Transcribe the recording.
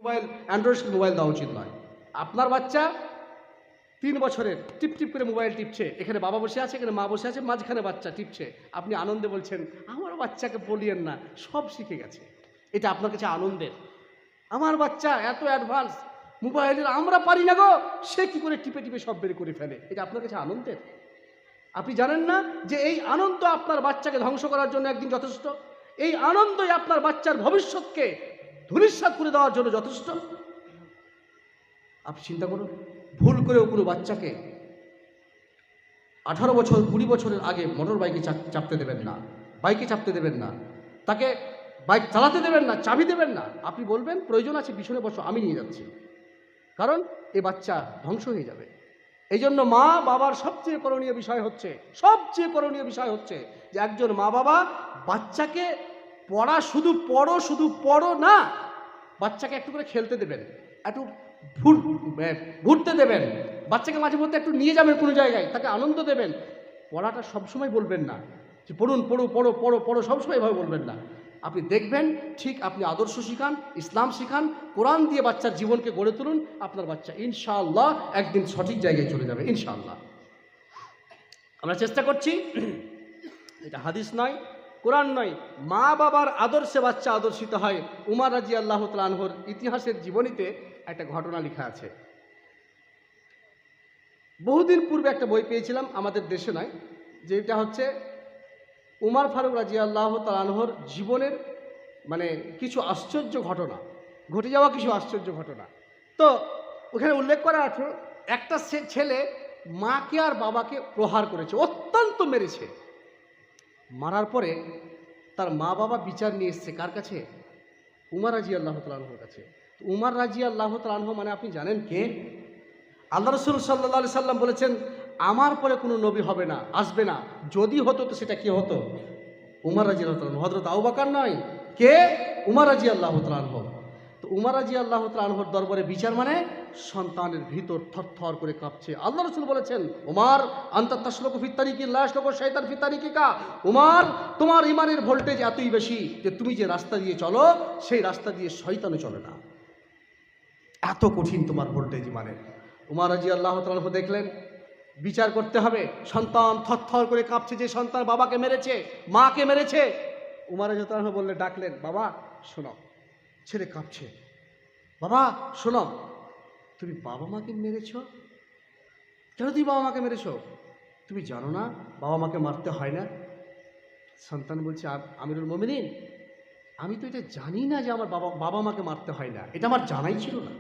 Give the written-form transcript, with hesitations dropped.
Mobile, Android mobile দেওয়া উচিত নয়। আপনার বাচ্চা 3 বছরের টিপ টিপ করে মোবাইল টিপছে, এখানে বাবা বসে আছে, এখানে মা বসে আছে, মাঝখানে বাচ্চা টিপছে, আপনি আনন্দে বলছেন আমার বাচ্চাকে বলিয়েন না, সব শিখে গেছে। এটা আপনার কাছে আনন্দের। আমার বাচ্চা এত অ্যাডভান্স মোবাইলের, আমরা পারি না গো, সে কি করে টিপে টিপে সব বের করে ফেলে। এটা আপনার কাছে আনন্দের। আপনি জানেন না যে এই আনন্দ আপনার বাচ্চাকে ধ্বংস করার জন্য একদিন যথেষ্ট? এই আনন্দই আপনার বাচ্চার ভবিষ্যৎকে ধূলিসাৎ করে দেওয়ার জন্য যথেষ্ট। আপনি চিন্তা করুন, ভুল করেও কোনো বাচ্চাকে 18 বছর 20 বছরের আগে মোটর বাইকে চাপতে দেবেন না, বাইকে চাপতে দেবেন না, তাকে বাইক চালাতে দেবেন না, চাবি দেবেন না। আপনি বলবেন প্রয়োজন আছে পিছনে বসো, আমি নিয়ে যাচ্ছি, কারণ এ বাচ্চা ধ্বংস হয়ে যাবে। এই জন্য মা বাবার সবচেয়ে করণীয় বিষয় হচ্ছে যে একজন মা বাবা বাচ্চাকে শুধু পড়ো না, বাচ্চাকে একটু করে খেলতে দেবেন, একটু ঘুরতে দেবেন, বাচ্চাকে মাঝে মধ্যে একটু নিয়ে যাবেন কোনো জায়গায়, তাকে আনন্দ দেবেন। পড়াটা সবসময় বলবেন না যে পড়ুন, পড়ো, সবসময় এভাবে বলবেন না। আপনি দেখবেন ঠিক আপনি আদর্শ শিখান, ইসলাম শিখান, কোরআন দিয়ে বাচ্চার জীবনকে গড়ে তুলুন, আপনার বাচ্চা ইনশাআল্লাহ একদিন সঠিক জায়গায় চলে যাবে ইনশাআল্লাহ। আমরা চেষ্টা করছি, এটা হাদিস নয়, কোরআন নয়, মা বাবার আদর্শে বাচ্চা আদর্শিত হয়। উমর রাদিয়াল্লাহু তাআলা আনহুর ইতিহাসের জীবনীতে একটা ঘটনা লেখা আছে। বহুদিন পূর্বে একটা বই পেয়েছিলাম, আমাদের দেশে নয়, যেটা হচ্ছে উমর ফারুক রাদিয়াল্লাহু তাআলা আনহুর জীবনের কিছু আশ্চর্য ঘটনা, ঘটে যাওয়া কিছু আশ্চর্য ঘটনা। তো ওখানে উল্লেখ করা আছে, একটা ছেলে মাকে আর বাবাকে প্রহার করেছে, অত্যন্ত মেরেছে। মারার পরে তার মা বাবা বিচার নিয়ে এসছে কার কাছে? উমর রাদিয়াল্লাহু তাআলা আনহুর কাছে। উমর রাদিয়াল্লাহু তাআলা আনহু আপনি জানেন কে? আল্লাহ রাসূল সাল্লাল্লাহু আলাইহি সাল্লাম বলেছেন, আমার পরে কোনো নবী হবে না, আসবে না, যদি হতো তো সেটা কে হতো? উমর রাদিয়াল্লাহু তাআলা আনহু, হযরত আবু বকর নয়। কে? উমর রাদিয়াল্লাহু তাআলা আনহু। তো উমর রাদিয়াল্লাহু তাআলা আনহুর দরবারে বিচার সন্তানের ভিতর থরথর করে কাঁপছে। আল্লাহ রাসূল বলেছেন, উমর আনতা তাসলুকু ফিত তারিকি লা ইয়াসলুকু শাইতান ফিত তারিকিকা। উমর, তোমার ঈমানের ভোল্টেজ এতই বেশি যে তুমি যে রাস্তা দিয়ে চলো সেই রাস্তা দিয়ে শয়তানও চলে না, এত কঠিন তোমার ভোল্টেজ ঈমানের। উমর রাদিয়াল্লাহু তাআলা আনহু দেখলেন বিচার করতে হবে, সন্তান থরথর করে কাঁপছে, যে সন্তান বাবাকে মেরেছে, মাকে মেরেছে। উমর রাদিয়াল্লাহু তাআলা আনহু ডাকলেন, বাবা শোনো, ছেলে কাঁপছে, বাবা শোনো, তুমি বাবা মাকে মেরেছ কেন? তুমি বাবা মাকে মেরেছ? তুমি জানো না বাবা মাকে মারতে হয় না? সন্তান বলছে, আমিরুল মুমিনিন, আমি তো এটা জানি না যে আমার বাবা মাকে মারতে হয় না, এটা আমার জানাই ছিল না।